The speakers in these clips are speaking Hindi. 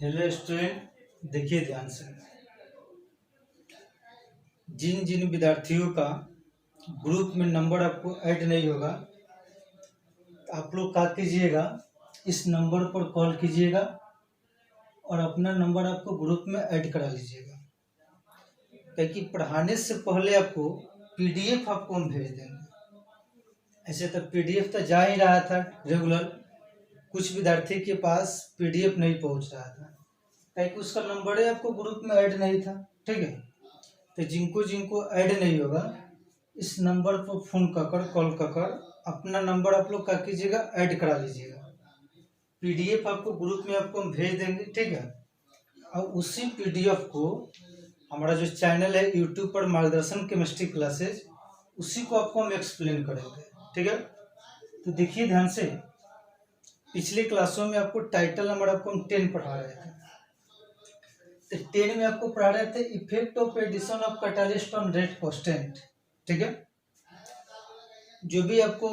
हेलो स्टूडेंट, देखिए ध्यान से। जिन जिन विद्यार्थियों का ग्रुप में नंबर आपको ऐड नहीं होगा, आप लोग क्या कीजिएगा, इस नंबर पर कॉल कीजिएगा और अपना नंबर आपको ग्रुप में ऐड करा लीजिएगा। क्योंकि पढ़ाने से पहले आपको पीडीएफ आपको हम भेज देंगे। ऐसे तो पीडीएफ तो जा ही रहा था रेगुलर, कुछ विद्यार्थी के पास पीडीएफ नहीं पहुंच रहा था क्योंकि उसका नंबर ही आपको ग्रुप में ऐड नहीं था। ठीक है, तो जिनको जिनको ऐड नहीं होगा, इस नंबर पर फोन कर कॉल कर अपना नंबर आप लोग क्या कीजिएगा, ऐड करा लीजिएगा। पीडीएफ आपको ग्रुप में आपको हम भेज देंगे। ठीक है, और उसी पीडीएफ को हमारा जो चैनल है यूट्यूब पर मार्गदर्शन केमिस्ट्री क्लासेज, उसी को आपको हम एक्सप्लेन करेंगे। ठीक है, तो देखिए ध्यान से। पिछले क्लासों में आपको टाइटल नंबर आपको हम 10 पढ़ा रहे थे। तो 10 में आपको पढ़ा रहे थे effect of addition of catalyst on rate constant. ठीक है, जो भी आपको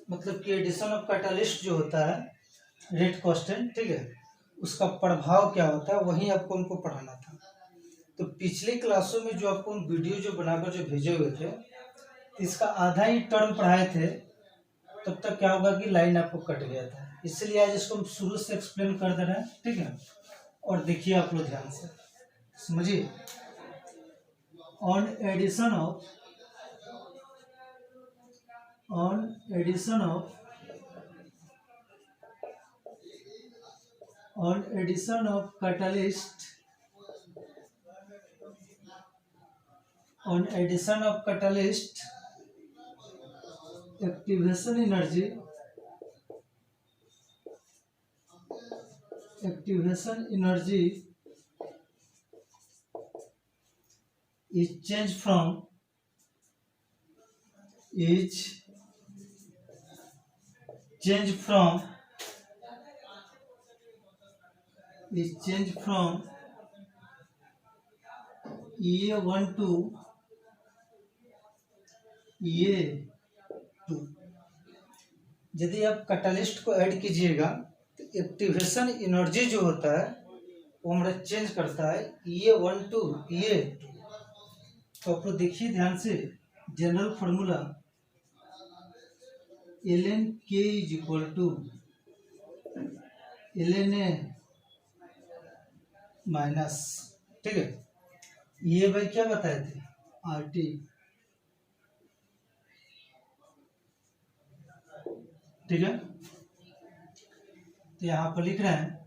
मतलब कि एडिशन ऑफ कैटालिस्ट जो होता है रेट कांस्टेंट, ठीक है, उसका प्रभाव क्या होता है, वही आपको हमको पढ़ाना था। तो पिछले क्लासों में जो आपको हम वीडियो जो बनाकर जो भेजे हुए थे, इसका आधा ही टर्म पढ़ाए थे, तब तक क्या होगा कि लाइन आपको कट गया था। इसलिए आज इसको हम शुरू से एक्सप्लेन कर दे रहे हैं। ठीक है, और देखिए आप लोग ध्यान से समझिए। On addition of catalyst activation energy is changed from EA1 to EA2। यदि आप कैटालिस्ट को ऐड कीजिएगा तो एक्टिवेशन एनर्जी जो होता है वो हमारा चेंज करता है EA1 टू EA2। तो आप लोग देखिए ध्यान से। General formula ln K is equal to ln A minus, ठीक है, ये भाई क्या बताए थे, RT। ठीक है, तो यहाँ पर लिख रहे हैं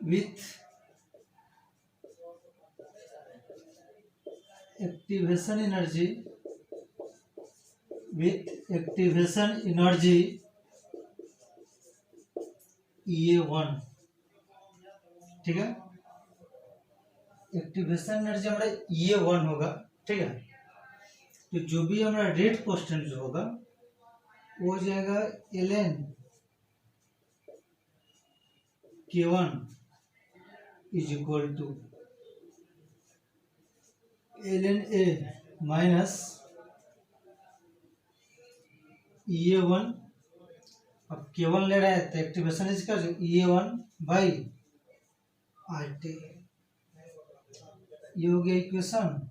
विथ एक्टिवेशन एनर्जी EA1। ठीक है, एक्टिवेशन एनर्जी हमारा EA1 होगा। ठीक है, तो जो भी हमारा रेट कांस्टेंट जो होगा वो हो जाएगा ln K1 is equal to ln A minus EA1। अब K1 ले रहे हैं तो एक्टिवेशन इसका EA1 बाई RT। ये हो गया इक्वेशन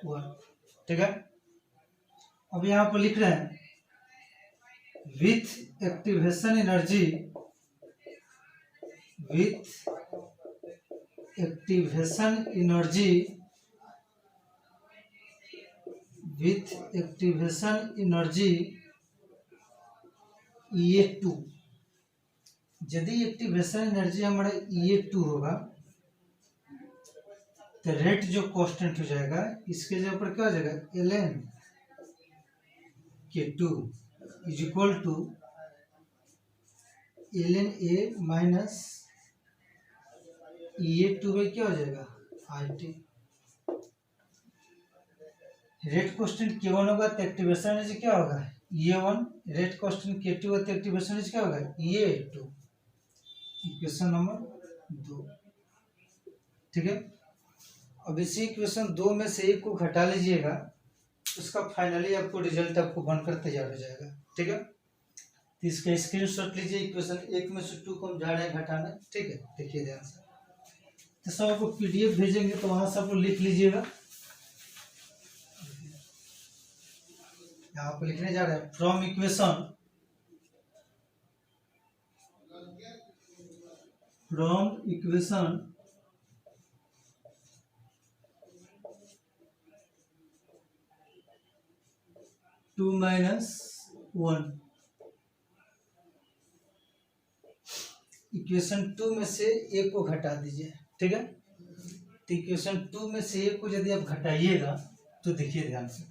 1। ठीक है, अब यहाँ पर लिख रहे हैं विथ एक्टिवेशन एनर्जी EA2। यदि एक्टिवेशन एनर्जी हमारा EA2 होगा तो रेट जो कांस्टेंट हो जाएगा, इसके जगह पर क्या हो जाएगा, ln K2 is equal to ln A minus EA2 में क्या हो जाएगा, RT। रेट कांस्टेंट K1 होगा तो एक्टिवेशन एनर्जी क्या होगा, EA1। रेट कांस्टेंट K2 होगा तो एक्टिवेशन एनर्जी क्या होगा, EA2। Equation number 2। ठीक है, अब इसी इक्वेशन 2 में से एक को घटा लीजिएगा, उसका फाइनली आपको रिजल्ट आपको बनकर तैयार हो जाएगा। ठीक है, तो इसका स्क्रीनशॉट लीजिए। इक्वेशन 1 में से 2 को हम जा रहे हैं घटाने, ठीक है, देखिए ध्यान से। तो सब आपको पीडीएफ भेजेंगे तो वहां से आप लिख लीजिएगा। यहाँ पे लिखने जा रहे हैं फ्रॉम इक्वेशन 2 - 1, इक्वेशन 2 में से a को घटा दीजिए, ठीक है। तो इक्वेशन 2 में से a को यदि आप घटाइएगा तो देखिए ध्यान से,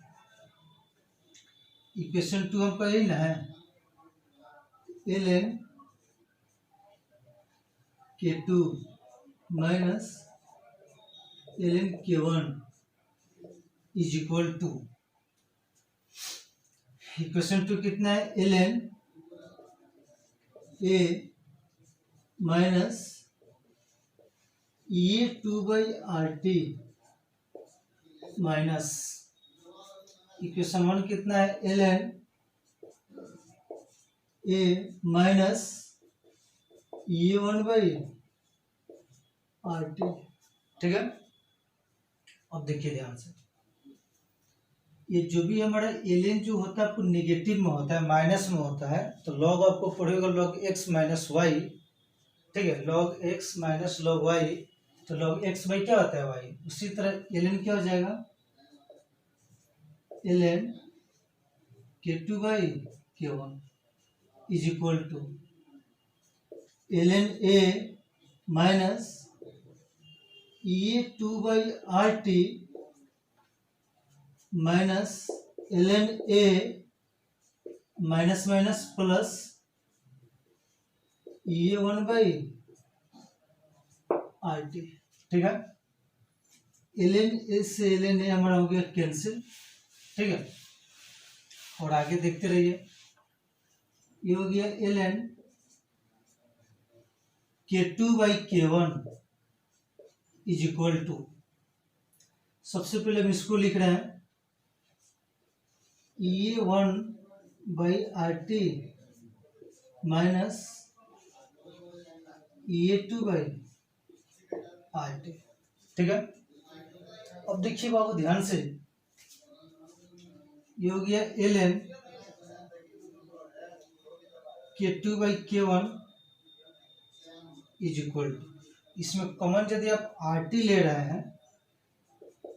इक्वेशन 2 हमको यही ना है, ln k2 minus ln k1 is equal to, equation 2 कितना है, ln a minus a2/RT minus equation 1 कितना है, ln a माइनस a1/RT, ठीक है। अब देखिए ध्यान से, ये जो भी हमारा ln जो होता है आपको नेगेटिव में होता है, माइनस में होता है, तो लॉग आपको पढ़ेगा log x माइनस वाई, ठीक है, log x minus log y, तो log x बाई क्या होता है y। उसी तरह ln क्या हो जाएगा, ln k2/k1 is equal to ln a minus a2/RT minus ln a minus minus plus a1/RT, ठीक है। ln a से ln a हमारा हो गया कैंसिल, ठीक है। और आगे देखते रहिए, ये हो गया ln k2/k1 is equal to, सबसे पहले हम इसको लिख रहे हैं a1/RT माइनस a2/RT, ठीक है। अब देखिए बाबू ध्यान से, ये हो गया ln k2/k1 is equal to, इसमें कॉमन यदि आप RT ले रहे हैं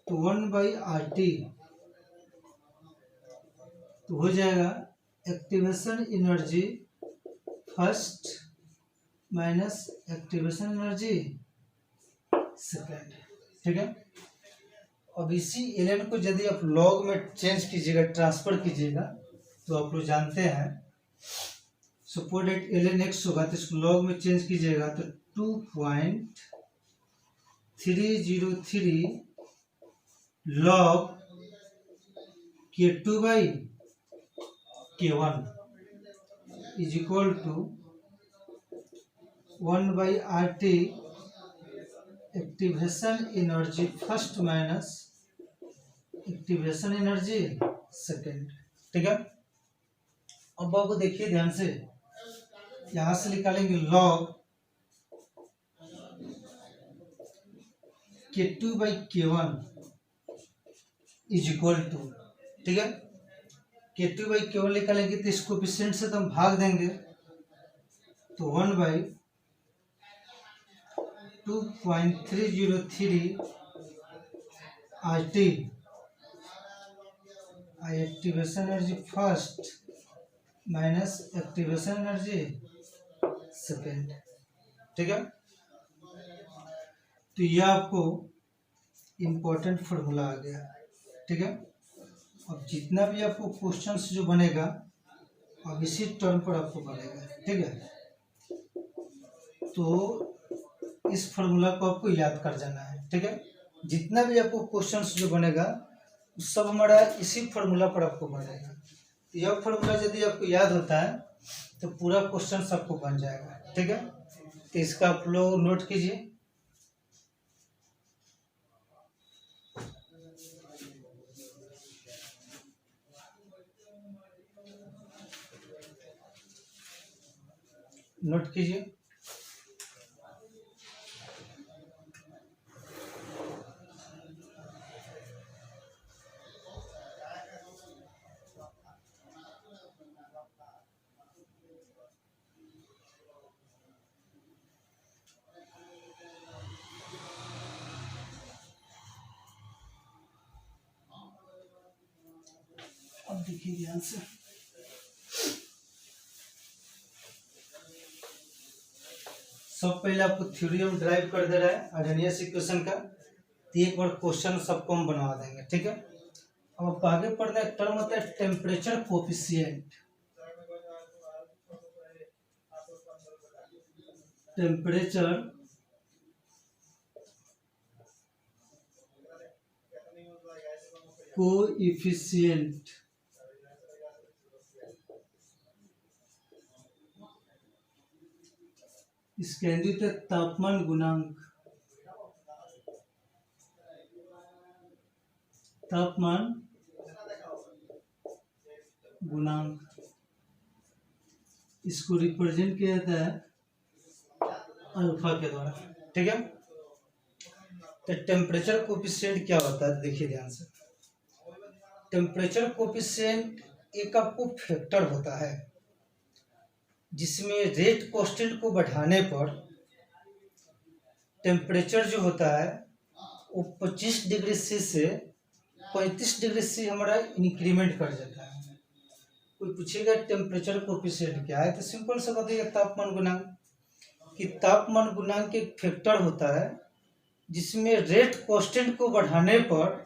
तो 1/RT, तो हो जाएगा activation energy first minus activation energy second, ठीक है। अब इसी ln को यदि आप लॉग में चेंज कीजिएगा, ट्रांसफर कीजिएगा, तो आप लोग जानते हैं सपोज डेट ln x होगा, तो इसको लॉग में चेंज कीजिएगा तो 2.303 log k2/k1 is equal to 1/RT activation energy first minus activation energy second, ठीक है। अब आपको देखिए ध्यान से, यहां से निकालेंगे log k2/k1 is equal to, ठीक है। k2/k1 निकालेंगे तो इसको कोएफिशिएंट से तो हम भाग देंगे, तो 1/2.303 RT activation energy first minus activation energy second, ठीक है। तो यह आपको इम्पोर्टेंट फॉर्मूला आ गया, ठीक है। अब जितना भी आपको क्वेश्चंस जो बनेगा अब इसी टर्म पर आपको बनेगा, ठीक है। तो इस फॉर्मूला को आपको याद कर जाना है, ठीक है। जितना भी आपको क्वेश्चंस जो बनेगा सब हमारा इसी फॉर्मूला पर आपको बनेगा। तो यह फॉर्मूला यदि आपको याद होता है तो पूरा क्वेश्चन आपको बन जाएगा, ठीक है। तो इसका आप लोग नोट कीजिए। नोट कीजिए। अब देखिए ध्यान से, सब पहले आपको थ्योरम ड्राइव कर दे रहा है अर्हेनियस इक्वेशन का, तो एक बार क्वेश्चन सबको हम बनवा देंगे, ठीक है। अब आगे पढ़ना एक टर्म होता है टेम्परेचर कोफिशिएंट। टेम्परेचर कोएफिशिएंट, इसके हिंदी में तापमान गुणांक, तापमान गुणांक, इसको रिप्रेजेंट किया जाता है अल्फा के द्वारा, ठीक है। तो टेम्परेचर कोफिशिएंट क्या होता है, देखिए ध्यान से। टेम्परेचर कोफिशिएंट एक आपको फैक्टर होता है जिसमें रेट कांस्टेंट को बढ़ाने पर टेम्परेचर जो होता है वो 25 डिग्री सी से 35 डिग्री सी हमारा इंक्रीमेंट कर जाता है। कोई पूछेगा टेम्परेचर कोफिशिएंट क्या है, तो सिंपल सा बताइए तापमान गुणांक। कि तापमान गुणांक एक फैक्टर होता है जिसमें रेट कांस्टेंट को बढ़ाने पर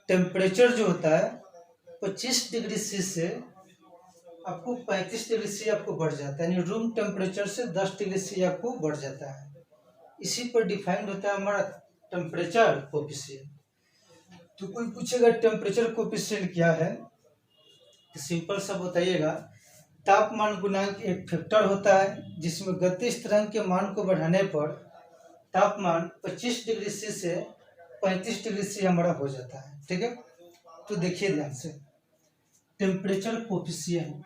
टेम्परेचर जो होता है 25 डिग्री सी से आपको 35 डिग्री सी आपको बढ़ जाता है, यानी रूम टेम्परेचर से 10 डिग्री सी आपको बढ़ जाता है। इसी पर डिफाइंड होता है हमारा टेम्परेचर कोफिशिएंट। तो कोई पूछेगा टेम्परेचर कोफिशिएंट क्या है, तो सिंपल सा बताइएगा तापमान गुणांक एक फैक्टर होता है जिसमें गति स्थिरांक के मान को बढ़ाने पर तापमान 25 डिग्री सी से 35 डिग्री सी हमारा हो जाता है, ठीक है। तो देखिए ध्यान से, temperature coefficient,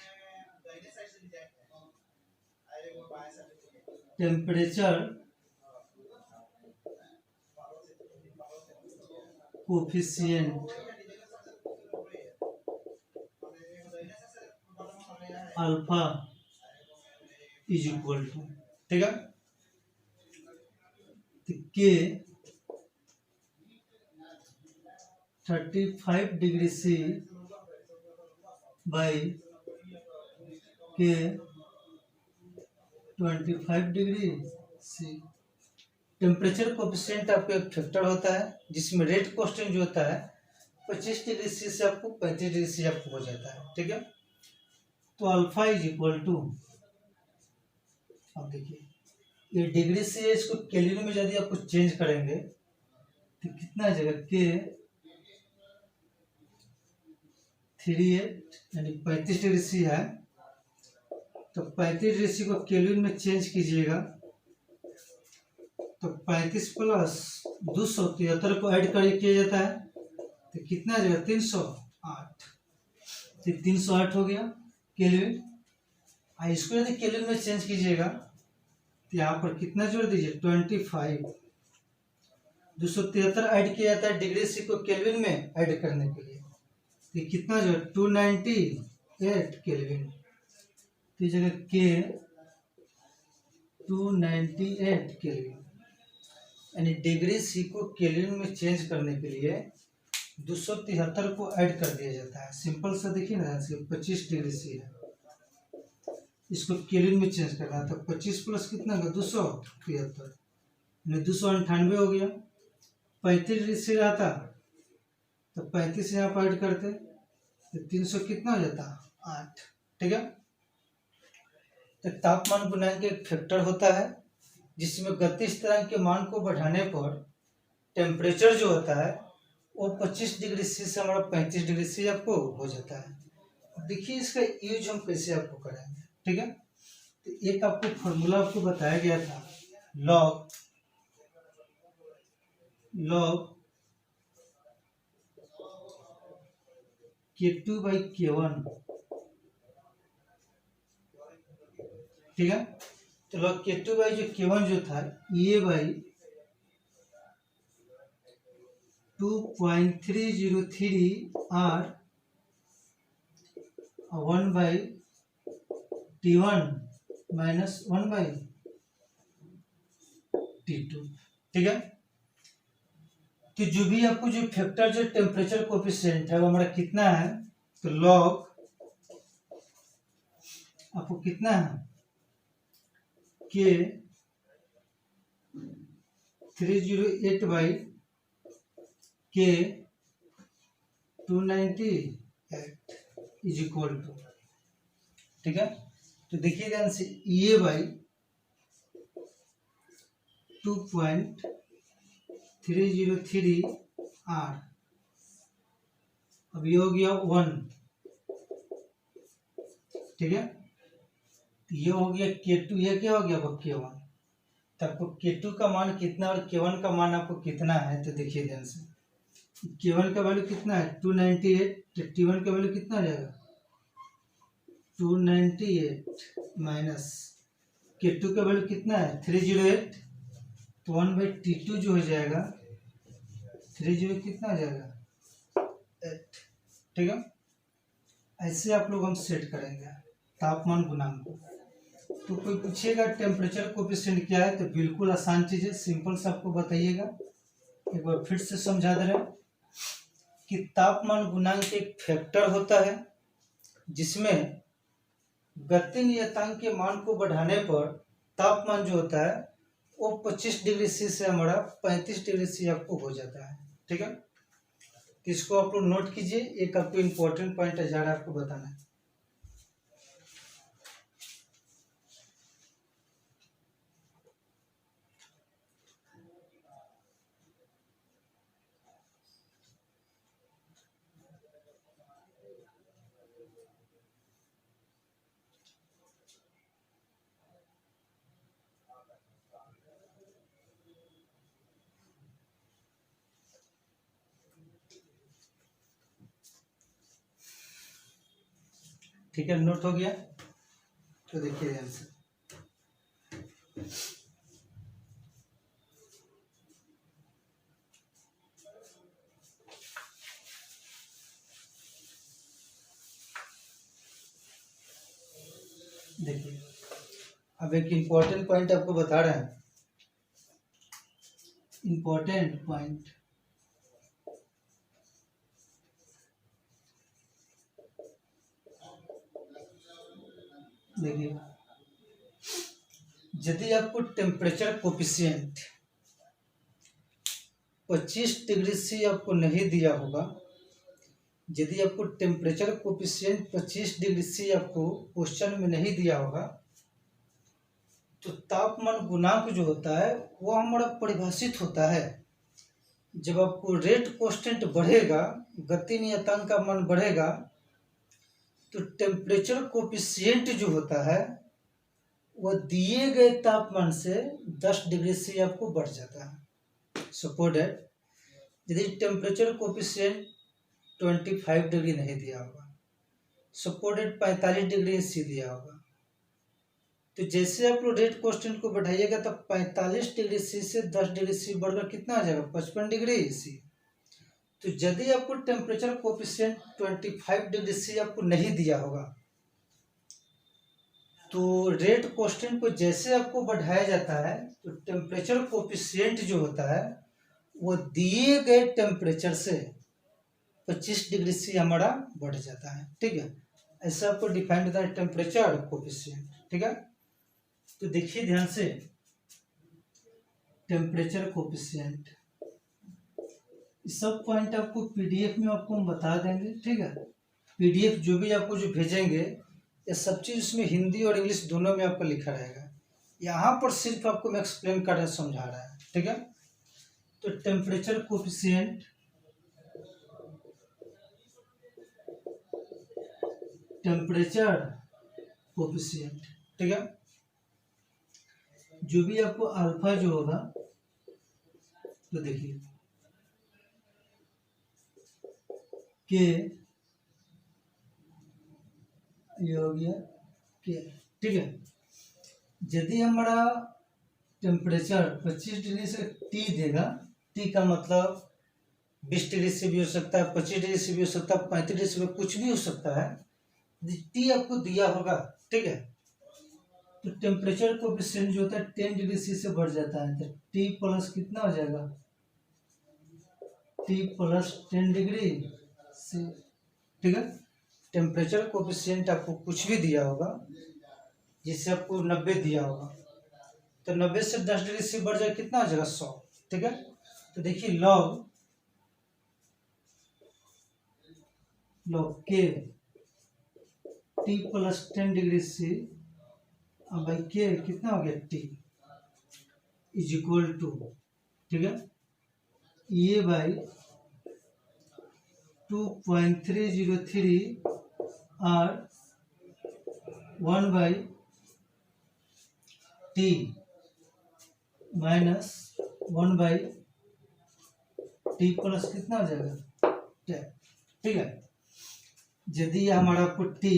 temperature coefficient alpha is equal to, ठीक है। तो के 35 डिग्री सी बाई के 25 डिग्री सी। टेम्परेचर कोफिशिएंट आपका एक फैक्टर होता है जिसमें रेट कांस्टेंट जो होता है 25 डिग्री सी से आपको 35 डिग्री सी आपको हो जाता है, ठीक है। तो अल्फा इज इक्वल टू, अब देखिए ये डिग्री से इसको केल्विन में यदि आपको चेंज करेंगे तो कितना आ जाएगा, के 38 यानी 35 डिग्री सी है, तो 35 डिग्री सी को केल्विन में चेंज कीजिएगा तो 35 प्लस 273 को ऐड कर किया जाता है तो कितना आ जाएगा 308, तो 308 हो गया केल्विन। इसको यदि केल्विन में चेंज कीजिएगा तो यहाँ पर कितना जोड़ दीजिए 25, 273 ऐड किया जाता है डिग्री सी को केल्विन में ऐड करने के लिए, तो कितना जो 298 केल्विन, तो जगह के 298 केल्विन, यानी डिग्री सी को केल्विन में चेंज करने के लिए 273 को ऐड कर दिया जाता है। सिंपल सा देखिए ना, 25 डिग्री सी है, इसको केल्विन में चेंज करना है तो 25 प्लस कितना का 273 यानी 298 हो गया। 35 डिग्री सी रहा था तो 35 यहाँ पर ऐड करते तो 300 कितना हो जाता 8, ठीक है। तो तापमान गुणांक एक फैक्टर होता है जिसमें गति स्थिरांक के मान को बढ़ाने पर टेम्परेचर जो होता है वो 25 डिग्री सी से हमारा 35 डिग्री सी आपको हो जाता है। देखिए इसका यूज हम कैसे आपको कराएंगे, ठीक है। तो एक आपको फॉर्मूला आपको बताया गया था, लॉग K2/K1 ठीक है। तो लॉग K2 बाई जो K1 जो था ये by 2.303 R 1 by T1 minus 1 by T2, ठीक है। तो जो भी आपको जो फैक्टर जो टेम्परेचर कोफिशिएंट है वो हमारा कितना है, तो लॉग आपको कितना है के 308 बाई के 298 इज इक्वल टू, ठीक है। तो देखिए ध्यान से ये बाई 2.303 आर, अब ये हो गया 1, ठीक है। ये हो गया K2, ये क्या हो गया आपको K1। तो आपको K2 का मान कितना और K1 का मान आपको कितना है, तो देखिए ध्यान से K1 का वैल्यू कितना है 298, तो T1 का वैल्यू कितना आ जाएगा 298 माइनस K2 का वैल्यू कितना है 308, तो 1 बाई T2 जो हो जाएगा 30 कितना आ जाएगा 8, ठीक है। ऐसे आप लोग हम सेट करेंगे तापमान गुणांक को। तो कोई पूछेगा टेम्परेचर कोफिशिएंट क्या है, तो बिल्कुल आसान चीज है, सिंपल से आपको बताइएगा। एक बार फिर से समझा दे रहे हैं कि तापमान गुणांक एक फैक्टर होता है जिसमें गति नियतांक के मान को बढ़ाने पर तापमान जो होता है वो 25 डिग्री सी से हमारा 35 डिग्री सी आपको हो जाता है, ठीक है। तो इसको आप लोग नोट कीजिए, एक आपको इम्पोर्टेंट पॉइंट है जा रहा है आपको बताना है। ठीक है, नोट हो गया। तो देखिए ध्यान से देखिए, अब एक इम्पोर्टेंट पॉइंट आपको बता रहे हैं, इम्पोर्टेंट पॉइंट। देखिए, यदि आपको टेम्परेचर कोफिशिएंट 25 डिग्री सी आपको नहीं दिया होगा, यदि आपको टेम्परेचर कोफिशिएंट 25 डिग्री सी आपको क्वेश्चन में नहीं दिया होगा, तो तापमान गुणांक जो होता है वो हमारा परिभाषित होता है। जब आपको रेट कांस्टेंट बढ़ेगा, गति नियतांक का मान बढ़ेगा, तो टेम्परेचर कोफिशिएंट जो होता है वह दिए गए तापमान से 10 डिग्री से आपको बढ़ जाता है। सपोज दैट यदि टेम्परेचर कोफिशिएंट 25 डिग्री नहीं दिया होगा, सपोज दैट 45 डिग्री सी दिया होगा, तो जैसे आप लोग रेट कांस्टेंट को बढ़ाइएगा तो 45 डिग्री सी से 10 डिग्री सी बढ़कर कितना आ जाएगा 55 डिग्री सी। तो यदि आपको टेम्परेचर कोफिशिएंट 25 डिग्री सी आपको नहीं दिया होगा, तो रेट कांस्टेंट को जैसे आपको बढ़ाया जाता है तो टेम्परेचर कोफिशिएंट जो होता है वो दिए गए टेम्परेचर से 25 डिग्री सी हमारा बढ़ जाता है, ठीक है। ऐसा आपको डिफाइन होता है टेम्परेचर कोफिशिएंट, ठीक है। तो देखिए ध्यान से टेम्परेचर कोफिशिएंट, सब पॉइंट आपको पीडीएफ में आपको हम बता देंगे, ठीक है। पीडीएफ जो भी आपको जो भेजेंगे ये सब चीज़ उसमें हिंदी और इंग्लिश दोनों में आपका लिखा रहेगा। यहाँ पर सिर्फ आपको मैं एक्सप्लेन कर रहा समझा रहा है, ठीक है। तो टेम्परेचर कोफिशिएंट, टेम्परेचर कोफिशिएंट, ठीक है। जो भी आपको अल्फा जो होगा, तो देखिए के ये हो गया के, ठीक है। यदि हमारा टेम्परेचर 25 डिग्री से टी देगा, टी का मतलब 20 डिग्री से भी हो सकता है, 25 डिग्री से भी हो सकता है, 35 डिग्री से भी कुछ भी हो सकता है। टी आपको दिया होगा, ठीक है, तो टेम्परेचर कोएफिशिएंट जो होता है 10 डिग्री सी से बढ़ जाता है, तो टी प्लस कितना हो जाएगा, टी प्लस 10 डिग्री से, ठीक है। टेम्परेचर कोएफिशिएंट आपको कुछ भी दिया होगा, जिससे आपको 90 दिया होगा, तो 90 से 10 डिग्री से बढ़ जाए कितना हो जाएगा, 100, ठीक है। तो देखिए लॉग के टी प्लस 10 डिग्री से, अब भाई के कितना हो गया, टी इज इक्वल टू, ठीक है, ये बाई 2.303 और 1 by T minus 1 by T plus कितना हो जाएगा, 10, ठीक है। यदि हमारा को टी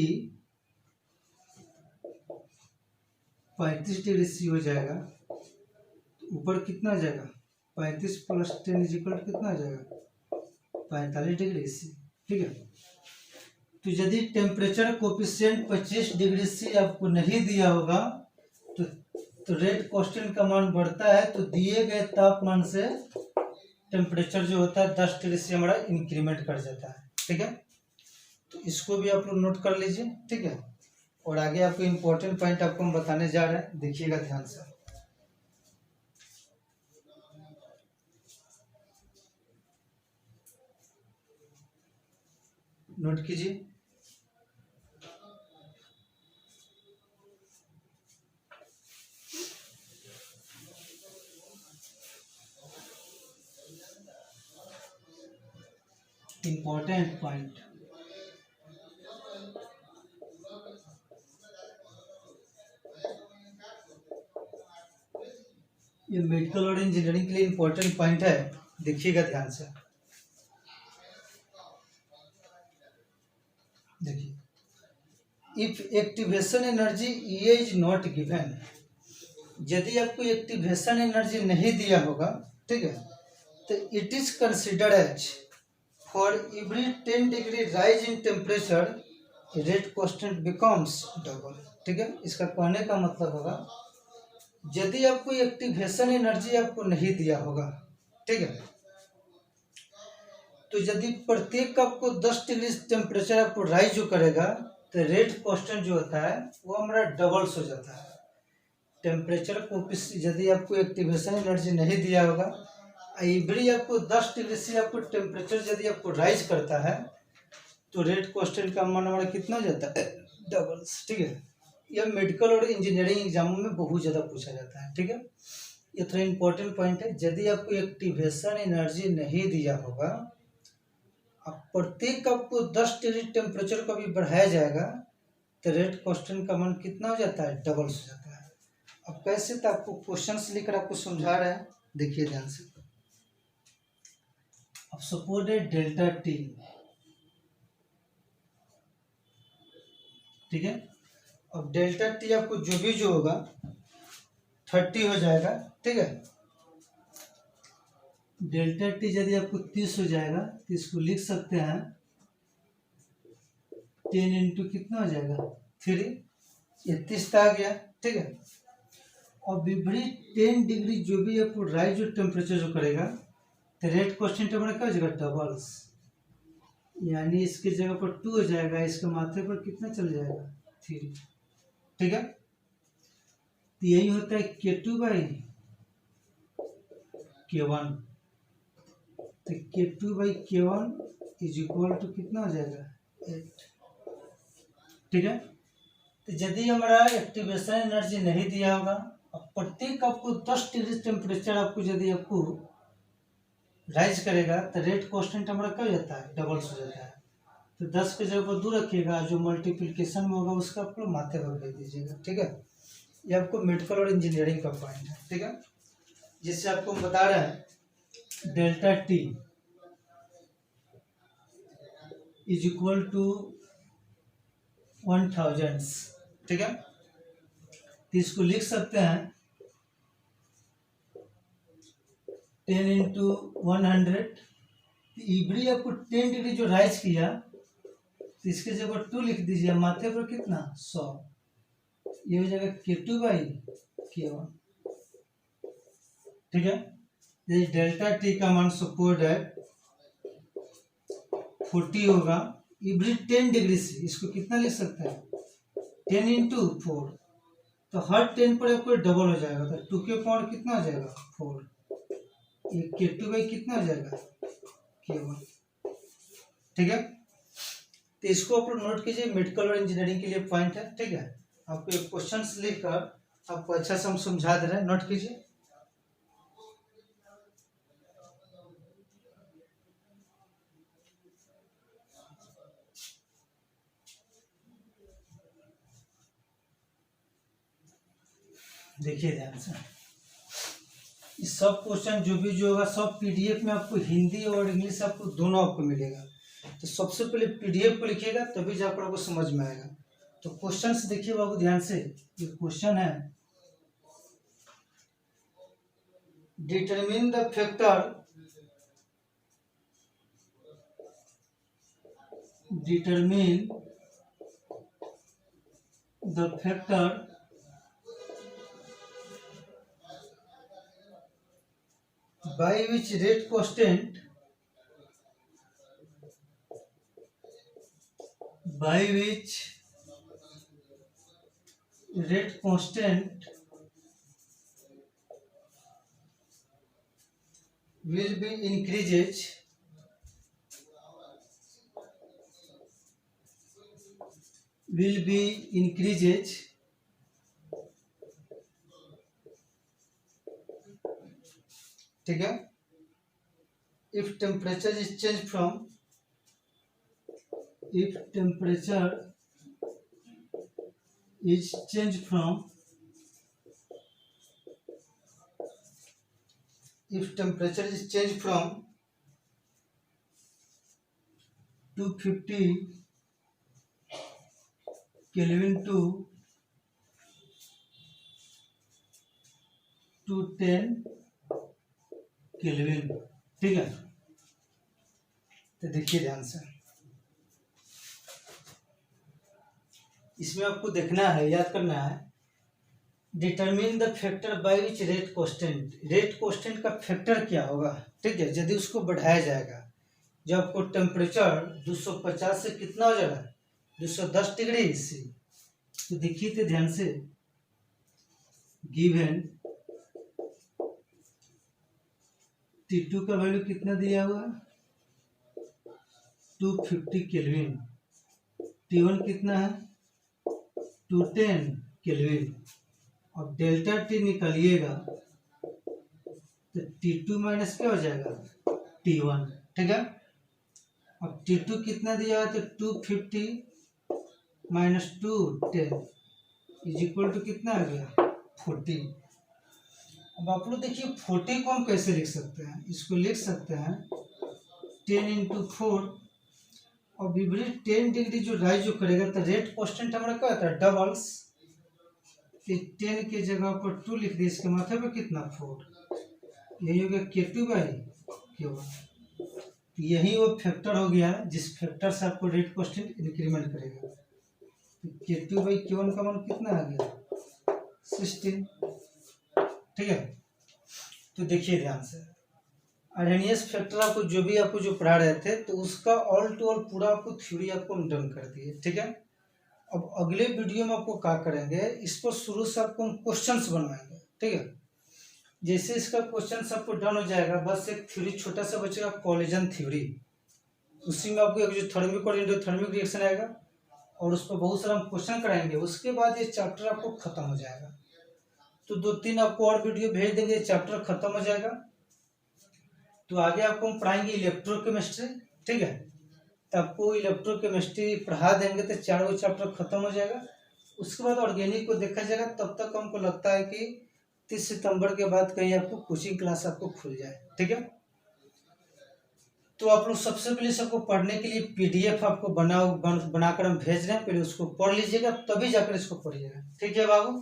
35 डिग्री सी हो जाएगा, तो ऊपर कितना हो जाएगा, 35 प्लस 10 इज इक्वल कितना हो जाएगा, 45 डिग्री सी, ठीक है। तो यदि टेम्परेचर कोएफिशिएंट 25 डिग्री सी आपको नहीं दिया होगा, तो रेट कांस्टेंट का मान बढ़ता है, तो दिए गए तापमान से टेम्परेचर जो होता है 10 डिग्री से हमारा इंक्रीमेंट कर जाता है, ठीक है। तो इसको भी आप लोग नोट कर लीजिए, ठीक है। और आगे आपको इम्पोर्टेंट पॉइंट आपको हम बताने जा रहे हैं, देखिएगा ध्यान से, नोट कीजिए। इम्पोर्टेंट पॉइंट, ये मेडिकल और इंजीनियरिंग के लिए इम्पोर्टेंट पॉइंट है, देखिएगा ध्यान से। देखिए, इफ एक्टिवेशन एनर्जी ये इज नॉट गिवन, यदि आपको एक्टिवेशन एनर्जी नहीं दिया होगा, ठीक है, तो it is considered as for every 10 degree rise in temperature rate constant becomes double, ठीक है। इसका कहने का मतलब होगा, यदि आपको एक्टिवेशन एनर्जी आपको नहीं दिया होगा, ठीक है, तो यदि प्रत्येक आपको 10 डिग्री टेम्परेचर आपको राइज जो करेगा, तो रेट कांस्टेंट जो होता है वो हमारा डबल्स हो जाता है। टेम्परेचर को यदि आपको एक्टिवेशन एनर्जी नहीं दिया होगा, एवरी आपको 10 डिग्री से आपको टेम्परेचर यदि आपको राइज करता है, तो रेट कांस्टेंट का मान हमारा कितना हो जाता है, डबल्स, ठीक है। यह मेडिकल और इंजीनियरिंग एग्जामों में बहुत ज़्यादा पूछा जाता है, ठीक है। ये थोड़ा इंपॉर्टेंट पॉइंट है, यदि आपको एक्टिवेशन एनर्जी नहीं दिया होगा, अब प्रत्येक आपको 10 डिग्री टेम्परेचर को भी बढ़ाया जाएगा, तो रेट कांस्टेंट का मान कितना हो जाता है, डबल्स हो जाता है। अब कैसे, तो आपको क्वेश्चंस लिखकर आपको समझा रहे हैं, देखिए ध्यान से। अब सपोज डेल्टा टी, ठीक है, अब डेल्टा टी आपको जो होगा 30 हो जाएगा, ठीक है। डेल्टा टी यदि आपको 30 हो जाएगा, तो इसको लिख सकते हैं 10 इंटू कितना हो जाएगा, 3, ये 30 आ गया, ठीक है। और विपरीत 10 डिग्री जो भी आपको राइज जो टेम्परेचर जो करेगा, तो रेट कांस्टेंट हमारा क्या हो जाएगा, डबल्स, यानी इसकी जगह पर 2 हो जाएगा, इसके माथे पर कितना चल जाएगा, 3, ठीक है। तो यही होता है K2 बाई K1, तो K2 by K1 is equal to कितना हो जाएगा, 8, ठीक है। तो यदि हमारा एक्टिवेशन एनर्जी नहीं दिया होगा, अब प्रत्येक आपको 10 डिग्री टेम्परेचर आपको यदि आपको राइज करेगा, तो रेट कांस्टेंट हमारा क्या हो जाता है, डबल्स हो जाता है। तो 10 के जगह पर 2 रखिएगा, जो मल्टीप्लिकेशन में होगा उसका आप लोग माथे पर भेज दीजिएगा, ठीक है। ये आपको मेडिकल और इंजीनियरिंग का पॉइंट है, ठीक है, जिससे आपको हम बता रहे हैं delta T is equal to 1000, ठीक है। तो इसको लिख सकते हैं 10 इंटू 100। इबरी आपको 10 डिग्री जो राइज किया तो इसके जगह 2 लिख दीजिए, माथे पर कितना 100, ये हो जाएगा K2/K1। ठीक है, डेल्टा टी का मान सपोज है 40 होगा। इबरी 10 डिग्री से इसको कितना लिख सकते हैं 10 इंटू 4, तो हर 10 पर आपको डबल हो जाएगा, तो 2 के पावर कितना हो जाएगा 4, ये K2 कितना हो जाएगा K1। ठीक है, तो इसको आप लोग नोट कीजिए, मेडिकल और इंजीनियरिंग के लिए पॉइंट है। ठीक है, आपको एक क्वेश्चन लिखकर आपको अच्छा से हम समझा दे रहे हैं, नोट कीजिए। देखिए ध्यान से, इस सब क्वेश्चन जो होगा सब पीडीएफ में आपको हिंदी और इंग्लिश आपको दोनों आपको मिलेगा। तो सबसे पहले पीडीएफ को लिखिएगा, तभी जाकर आपको समझ में आएगा। तो क्वेश्चंस देखिए बाबू ध्यान से, ये क्वेश्चन है determine the factor by which rate constant will be increases ठीक है, if temperature is changed from if temperature is changed from 250 Kelvin to 210 kelvin. ठीक है, तो देखिए ध्यान से, इसमें आपको देखना है, याद करना है, determine the factor by which rate constant का फैक्टर क्या होगा। ठीक है, यदि उसको बढ़ाया जाएगा, जब आपको टेम्परेचर 250 से कितना हो जाएगा 210 डिग्री से, तो देखिए तो ध्यान से, गिवन T2 का वैल्यू कितना दिया हुआ 250 केल्विन, T1 कितना है 210 केल्विन, और डेल्टा टी निकालिएगा तो T2 माइनस क्या हो जाएगा T1। ठीक है, अब T2 कितना दिया है तो 250 माइनस 210 इज इक्वल टू कितना आ गया 40। अब आप लोग देखिए 40 को हम कैसे लिख सकते हैं, इसको लिख सकते हैं 10 इंटू 4, और विपरीत 10 डिग्री जो राइज जो करेगा तो रेट कांस्टेंट हमारा क्या होता है डबल्स, 10 के जगह पर 2 लिख दिए, इसके माथे पर कितना 4, यही हो गया K2/K1। यही वो फैक्टर हो गया जिस फैक्टर से आपको रेट कांस्टेंट इंक्रीमेंट करेगा। तो K2/K1 का मान कितना आ गया 16। ठीक है, तो देखिए ध्यान से, अर्हेनियस फैक्टर आपको जो पढ़ा रहे थे तो उसका ऑल टू ऑल पूरा आपको थ्योरी आपको हम डन कर दिए। ठीक है, अब अगले वीडियो में आपको क्या करेंगे, इस पर शुरू से आपको हम क्वेश्चंस बनवाएंगे। ठीक है, जैसे इसका क्वेश्चन आपको डन हो जाएगा, बस एक थ्योरी छोटा सा बचेगा कोलिजन थ्योरी, उसी में आपको एक जो थर्मिक और एंडोथर्मिक रिएक्शन आएगा और उस पर बहुत सारा हम क्वेश्चन कराएंगे, उसके बाद ये चैप्टर आपको खत्म हो जाएगा। तो 2-3 आपको और वीडियो भेज देंगे, चैप्टर खत्म हो जाएगा। तो आगे आपको हम पढ़ाएंगे इलेक्ट्रोकेमिस्ट्री। ठीक है, तो आपको इलेक्ट्रोकेमिस्ट्री पढ़ा देंगे तो 4 चैप्टर खत्म हो जाएगा। उसके बाद ऑर्गेनिक को देखा जाएगा। तब तक हमको लगता है कि 30 सितंबर के बाद कहीं आपको कोचिंग क्लास आपको खुल जाए। ठीक है। तो आप लोग सबसे पहले सबको पढ़ने के लिए PDF आपको बनाकर हम भेज रहे हैं, पहले उसको पढ़ लीजिएगा तभी जाकर इसको पढ़िएगा। ठीक है बाबू।